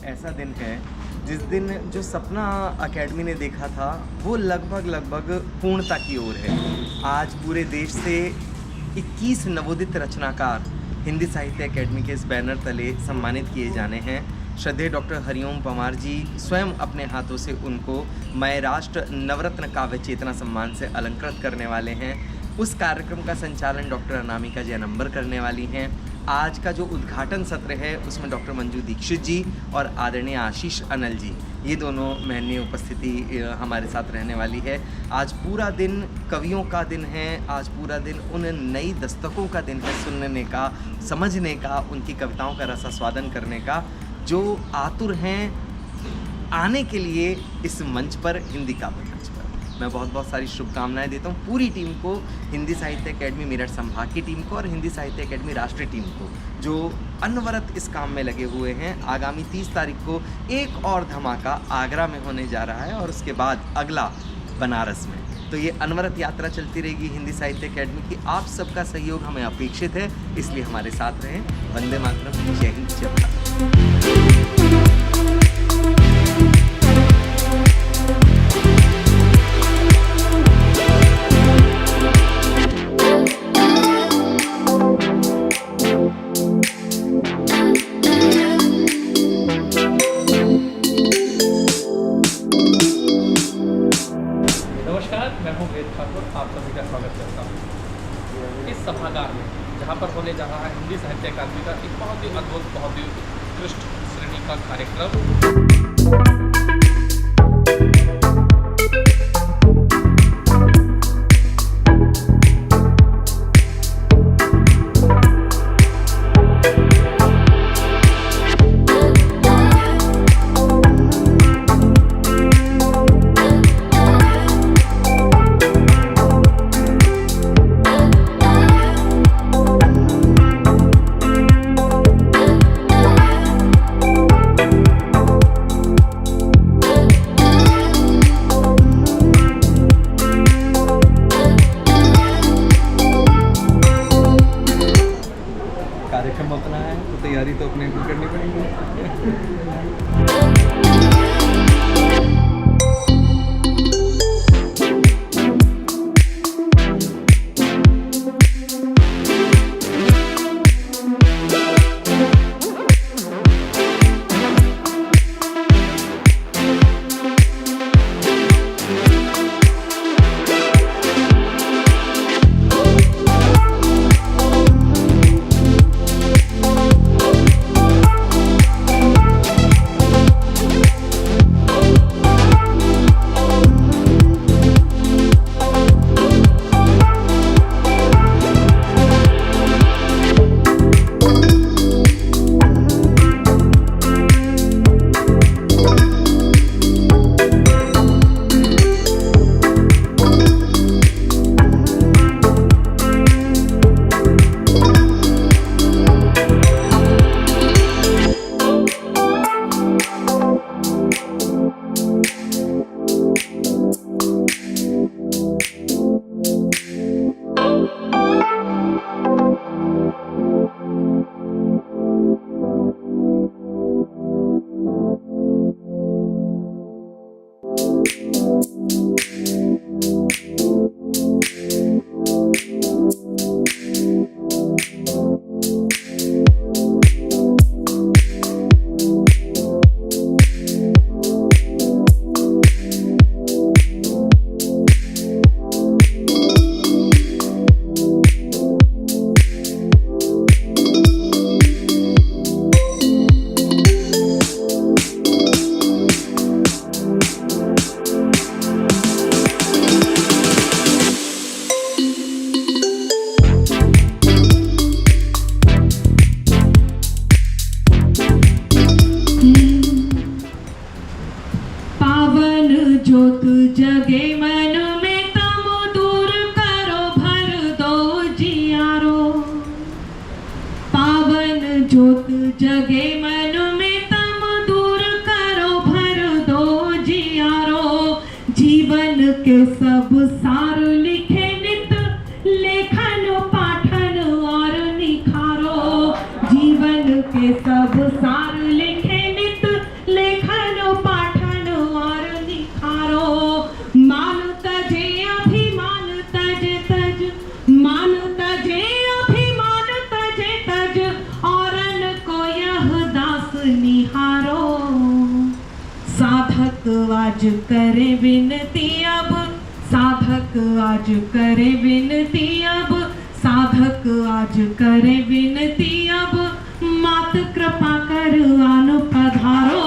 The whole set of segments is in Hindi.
ऐसा दिन है जिस दिन जो सपना अकेडमी ने देखा था वो लगभग पूर्णता की ओर है। आज पूरे देश से 21 नवोदित रचनाकार हिंदी साहित्य अकेडमी के इस बैनर तले सम्मानित किए जाने हैं। श्रद्धेय डॉक्टर हरिओम पंवार जी स्वयं अपने हाथों से उनको मय राष्ट्र नवरत्न काव्य चेतना सम्मान से अलंकृत करने वाले हैं। उस कार्यक्रम का संचालन डॉक्टर अनामिका जैन अंबर करने वाली हैं। आज का जो उद्घाटन सत्र है उसमें डॉक्टर मंजू दीक्षित जी और आदरणीय आशीष अनल जी, ये दोनों महनीय उपस्थिति हमारे साथ रहने वाली है। आज पूरा दिन कवियों का दिन है, आज पूरा दिन उन नई दस्तकों का दिन है, सुनने का, समझने का, उनकी कविताओं का रसास्वादन करने का, जो आतुर हैं आने के लिए इस मंच पर, हिंदी काव्य मंच पर। मैं बहुत बहुत सारी शुभकामनाएं देता हूँ पूरी टीम को, हिंदी साहित्य अकेडमी मेरठ संभाग की टीम को और हिंदी साहित्य अकेडमी राष्ट्रीय टीम को, जो अनवरत इस काम में लगे हुए हैं। आगामी 30 तारीख को एक और धमाका आगरा में होने जा रहा है और उसके बाद अगला बनारस में। तो ये अनवरत यात्रा चलती रहेगी हिंदी साहित्य अकेडमी की। आप सबका सहयोग हमें अपेक्षित है, इसलिए हमारे साथ रहें। वंदे मातरम, जय हिंद, जय भारत। मैं हूँ वेद ठाकुर, आप सभी का स्वागत करता हूँ इस सभागार में, जहाँ पर होने जा रहा है हिंदी साहित्य अकादमी का एक बहुत ही अद्भुत, बहुत ही उत्कृष्ट श्रेणी का कार्यक्रम। जगे मन में तम दूर करो भर दो जियारो जीवन के सब सार लिखे नित लेखन पाठन और निखारो जीवन के सब सार लिखे नित लेखन पाठन और निखारो मान तजे अभिमान तज तज मान तजे अभिमान तजे तज औरन को यह दास निहारो साधक आज करे विनती अब साधक आज करे विनती अब साधक आज करे विनती अब मात कृपा कर आन पधारो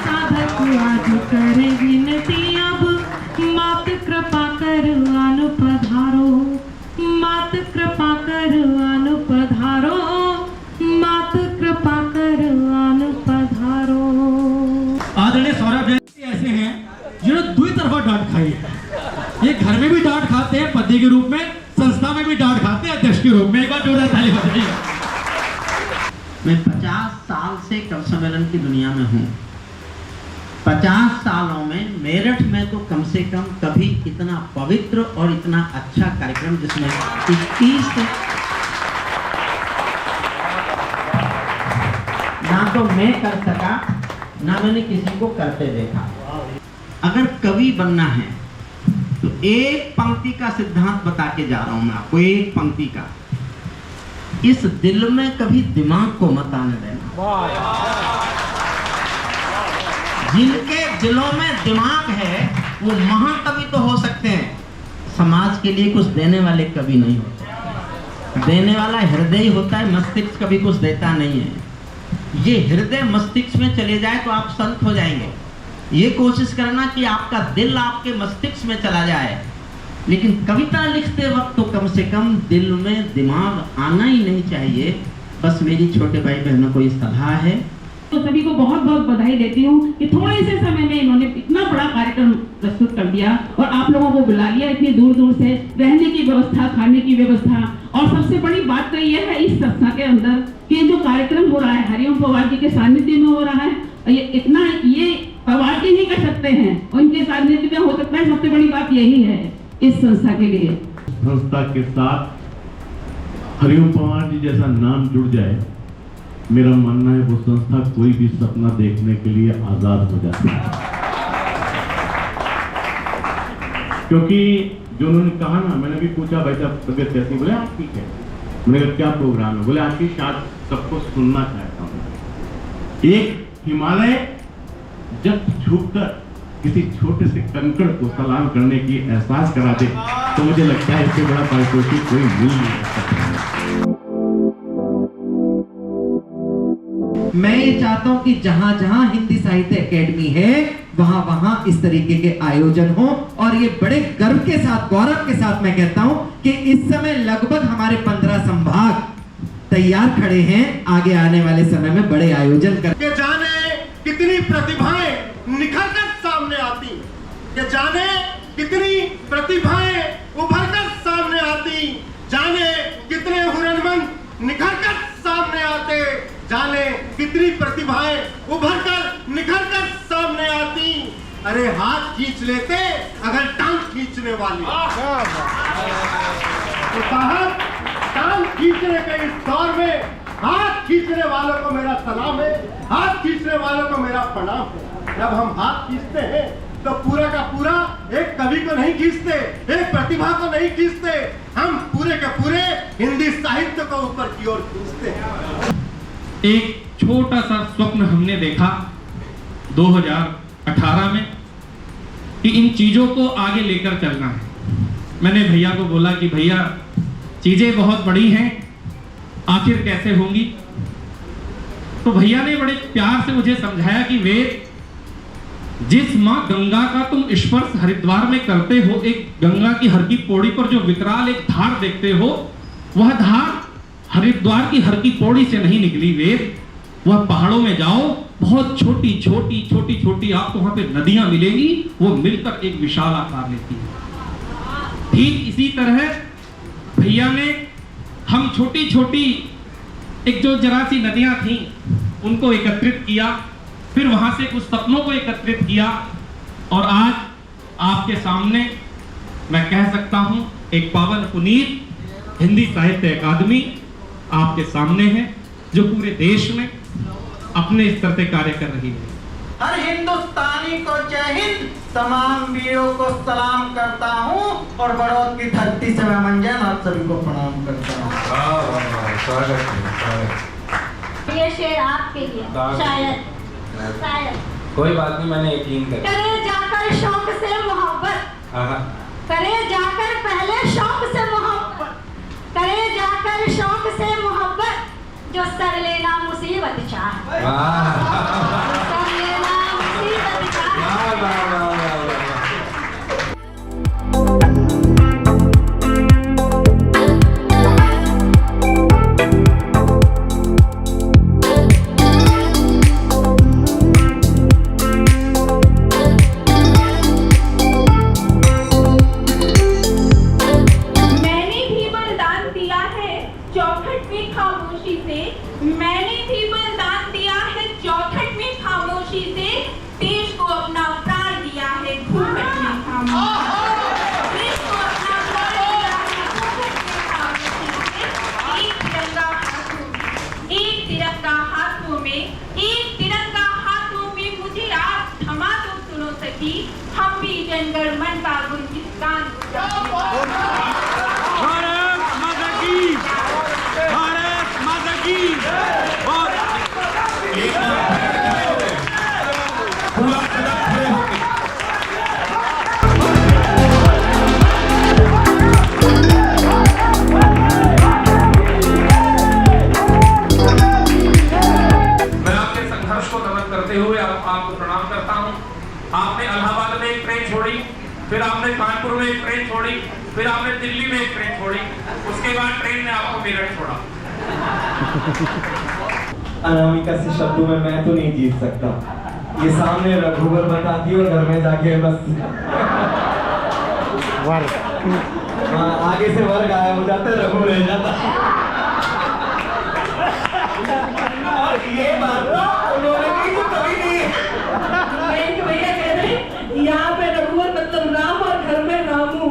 साधक आज करे विनती अब मात कृपा कर आन पधारो मात कृपा कर आन पधारो मात कृपा कर आन पधारो। आदरणीय सौरभ जैन ऐसे हैं जिन्होंने दुई तरफा डांट खाई है। ये घर में भी डांट खाते हैं पति के रूप में, संस्था में भी डांट खाते हैं अध्यक्ष के रूप में। एक बार जोरदार ताली बजाइए। मैं 50 साल से कवि सम्मेलन की दुनिया में हूँ। 50 सालों में मेरठ में तो कम से कम कभी इतना पवित्र और इतना अच्छा कार्यक्रम जिसमें 21 ना तो मैं कर सका ना मैंने किसी को करते देखा। अगर कवि बनना है तो एक पंक्ति का सिद्धांत बता के जा रहा हूं मैं आपको, एक पंक्ति का। इस दिल में कभी दिमाग को मत आने देना। जिनके दिलों में दिमाग है वो महाकवि तो हो सकते हैं, समाज के लिए कुछ देने वाले कवि नहीं होते। देने वाला हृदय ही होता है, मस्तिष्क कभी कुछ देता नहीं है। ये हृदय मस्तिष्क में चले जाए तो आप संत हो जाएंगे। ये कोशिश करना कि आपका दिल आपके मस्तिष्क में चला जाए, लेकिन कविता लिखते वक्त तो कम से कम दिल में दिमाग आना ही नहीं चाहिए। बस मेरी छोटे भाई बहनों को ये सलाह है। तो सभी को बहुत बहुत बधाई देती हूँ कि थोड़े से समय में इन्होंने इतना बड़ा कार्यक्रम प्रस्तुत कर दिया और आप लोगों को बुला लिया इतनी दूर दूर से, रहने की व्यवस्था, खाने की व्यवस्था। और सबसे बड़ी बात तो ये है इस संस्था के अंदर कि जो कार्यक्रम हो रहा है हरिओम पवार जी के सानिध्य में हो रहा है, ये इतना ये पवार जी नहीं कर सकते हैं, उनके सानिध्य में हो सकता है। सबसे बड़ी बात यही है इस संस्था के लिए। संस्था के साथ हरिओम पवार जी जैसा नाम जुड़ जाए, मेरा मानना है वो संस्था कोई भी सपना देखने के लिए आजाद हो जाती है। क्योंकि जो उन्होंने कहा ना, मैंने भी पूछा भाई साहब तबियत कैसी, बोले आप ठीक है। मैंने कहा क्या प्रोग्राम है, बोले आपकी शायद सबको सुनना चाहता हूँ। एक हिमालय जब झुककर किसी छोटे से कंकड़ को सलाम करने की एहसास करा दे तो मुझे लगता है इससे बड़ा पारितोषिक कोई मिल नहीं सकता। मैं ये चाहता हूँ कि जहां जहां हिंदी साहित्य एकेडमी है वहां वहां इस तरीके के आयोजन हो। और ये बड़े गर्व के साथ, गौरव के साथ मैं कहता हूं कि इस समय लगभग हमारे 15 संभाग तैयार खड़े हैं आगे आने वाले समय में बड़े आयोजन कर। कि जाने कितनी प्रतिभाएं निखर कर सामने आती, कि जाने कितनी प्रतिभाएं उभर कर सामने आती, जाने कितने हुनरमंद निखर कर सामने आते, जाने कितनी प्रतिभाएं उभर कर निखर कर सामने आती। अरे हाथ खींच लेते अगर टांग खींचने वाली। तो साहब टांग खींचने के इस दौर में हाथ खींचने वालों को मेरा सलाम है, हाथ खींचने वालों को मेरा प्रणाम है। जब हम हाथ खींचते हैं तो पूरा का पूरा एक कवि को नहीं खींचते, एक प्रतिभा को नहीं खींचते, हम पूरे के पूरे हिंदी साहित्य को ऊपर की ओर खींचते हैं। एक छोटा सा स्वप्न हमने देखा 2018 में कि इन चीजों को आगे लेकर चलना है। मैंने भैया को बोला कि भैया चीजें बहुत बड़ी हैं, आखिर कैसे होंगी। तो भैया ने बड़े प्यार से मुझे समझाया कि वेद, जिस माँ गंगा का तुम स्पर्श हरिद्वार में करते हो, एक गंगा की हर की पौड़ी पर जो विकराल एक धार देखते हो, वह धार हरिद्वार की हर की पौड़ी से नहीं निकली वेद, वह पहाड़ों में जाओ, बहुत छोटी छोटी छोटी छोटी आपको वहां पे नदियां मिलेंगी, वो मिलकर एक विशाल आकार लेती है। ठीक इसी तरह भैया ने हम छोटी छोटी एक जो जरा सी नदियां थी उनको एकत्रित किया, फिर वहां से कुछ सपनों को एकत्रित किया, और आज आपके सामने मैं कह सकता हूं एक पावन पुनीत हिंदी साहित्य अकादमी आपके सामने है, जो पूरे देश में अपने स्तर से कार्य कर रही है। हर हिंदुस्तानी को जय हिंद, तमाम वीरों को सलाम करता हूँ और बड़ौद की धरती से मैं मंजन आप सभी को प्रणाम करता हूँ। ये शेर आपके लिए शायद कोई बात नहीं, मैंने यकीन कर। करे जाकर शौक से मोहब्बत, करे जाकर पहले शौक से मोहब्बत, करे जाकर शौक से मोहब्बत, जो सर लेना मुसीबत चाहे, सर लेना मुसीबत चाहे। मैंने भी बलिदान दिया है चौखट में खामोशी से, देश को अपना प्राण दिया है घूंघट में खामोशी, देश को अपना प्राण दिया है घूंघट में खामोशी से। एक तिरंगा हाथों में, एक तिरंगा हाथों में, एक तिरंगा हाथों में, मुझे आप थमा दो सुनो सखी, हम भी जनगण मन का गुणगान आपको प्रणाम करता हूं। आपने इलाहाबाद में एक ट्रेन छोड़ी, फिर आपने कानपुर में एक ट्रेन छोड़ी, फिर आपने दिल्ली में एक ट्रेन छोड़ी, उसके बाद ट्रेन ने आपको मेरठ छोड़ा। अनामिका से शब्दों में मैं तो नहीं जीत सकता, ये सामने रघुवर बताती और घर में जाके बस आगे से वर्ग गायब हो जाता, रघु रह जाता। और ये बात उन्होंने की तो कभी नहीं। भैया कह रहे यहाँ पे रघुवर मतलब राम और घर में रामू।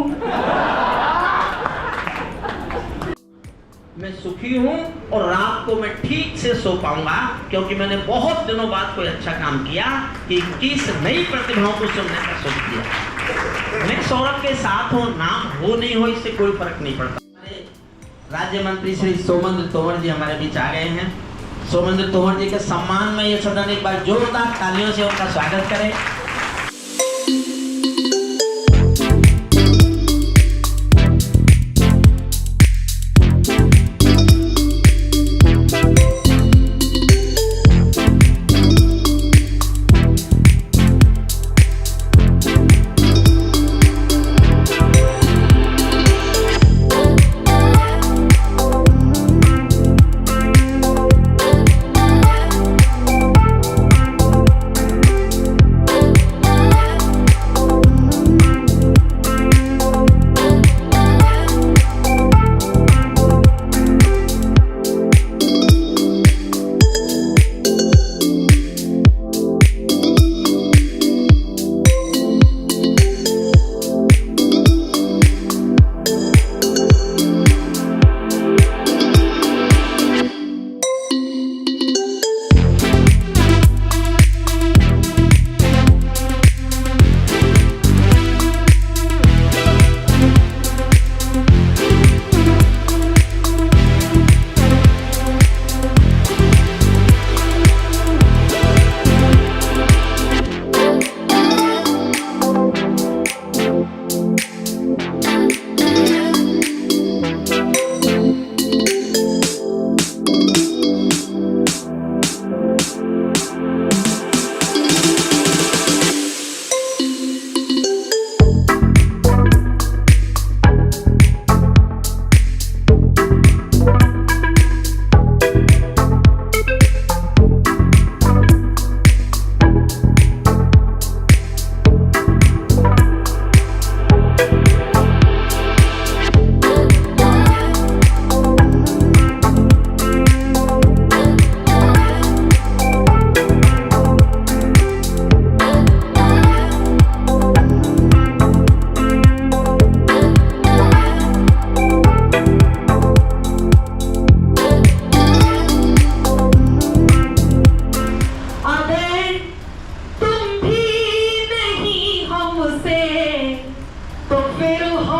मैं सुखी हूँ और रात को मैं ठीक से सो पाऊंगा, क्योंकि मैंने बहुत दिनों बाद कोई अच्छा काम किया कि 21 नई प्रतिभाओं को सुनने का सोच किया। मैं सौरभ के साथ हो, नाम हो नहीं हो इससे कोई फर्क नहीं पड़ता। हमारे राज्य मंत्री श्री सोमेंद्र तोमर जी हमारे बीच आ गए हैं। सोमेंद्र तोमर जी के सम्मान में ये सदन एक बार जोरदार तालियों से उनका स्वागत करें।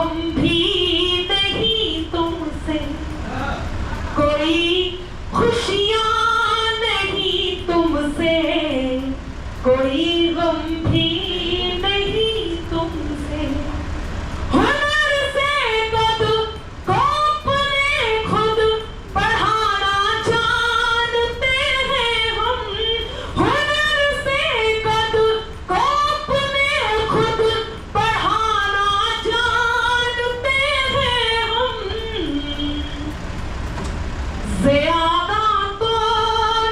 गम भी नहीं तुमसे, कोई खुशियाँ नहीं तुमसे, कोई गम भी नहीं तुमसे। हुनर से कद को अपने खुद बढ़ाना जानते हैं हम, हुनर से कद को अपने खुद बढ़ाना जानते हैं हम। ज़्यादा तो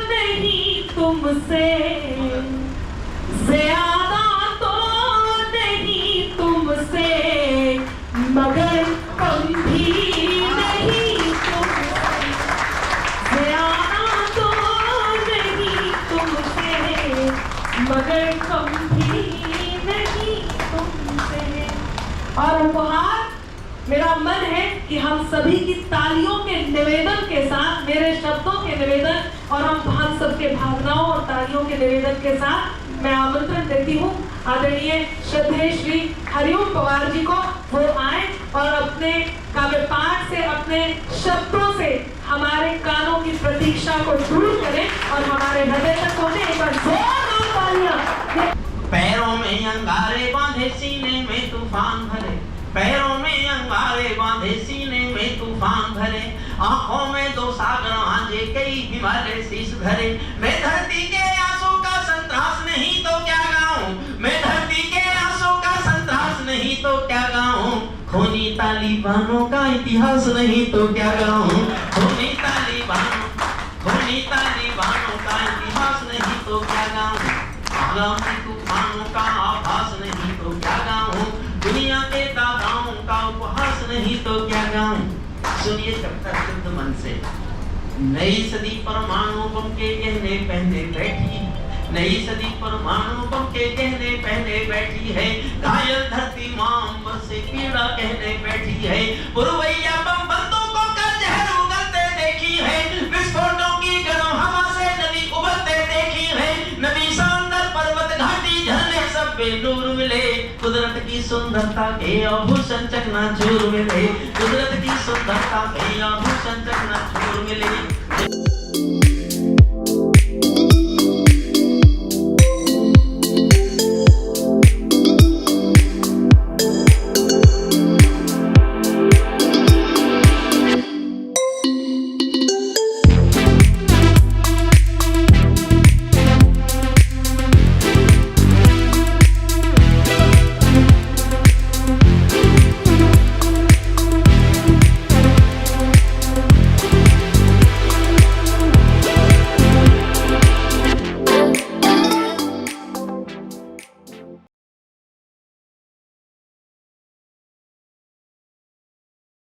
नहीं तुमसे, ज़्यादा तो नहीं तुमसे, मगर कम भी नहीं तुमसे। ज़्यादा तो नहीं तुमसे, मगर कम भी नहीं तुमसे। और उपहार मेरा मन है कि हम सभी की तालियों के निवेदन के साथ, मेरे शब्दों के निवेदन और हम सबके भावनाओं और तालियों के निवेदन के साथ मैं आमंत्रण देती हूँ आदरणीय श्रद्धेय श्री हरिओम पवार जी को, वो आए और अपने काव्य पाठ से, अपने शब्दों से हमारे कानों की प्रतीक्षा को दूर करें और हमारे हृदय तक पहुंचे। एक बार जोरदार तालियां। पैरों में अंगारे बांधे सीने में तूफान भरे, पैरों में अंगारे बांधे सीने में तूफान भरे, आंखों में दो सागर आंजे कई हिमालय शीश धरे। मैं धरती के आंसू का संतरास नहीं तो क्या गाऊं, मैं धरती के आंसू का संतरास नहीं तो क्या गाऊं, खूनी तालिबानों का इतिहास नहीं तो क्या गाऊं, खूनी तालिबानों का इतिहास नहीं तो क्या गाऊं, आगामी तूफानों का आभास नहीं तो क्या गाऊं, दुनिया के दादाओं का उपहास नहीं तो क्या गाऊं। सुनिए कविता शुद्ध मन से। नई सदी परमाणु बम के गहने पहने बैठी, नई सदी परमाणु बम के गहने पहने बैठी है, घायल धरती मां अंबर से पीड़ा कहने बैठी है, पुरवैया बम बंदूकों का जहर उगलते देखी है, विस्फोटों की गर्म हवा से नदी उबलते देखी है, नदी समुद्र पर्वत घाटी झरने सब बेनूर मिले, कुदरत की सुंदरता के आभूषण चकनाचूर मिले, कुदरत की सुंदरता के आभूषण चकनाचूर मिले।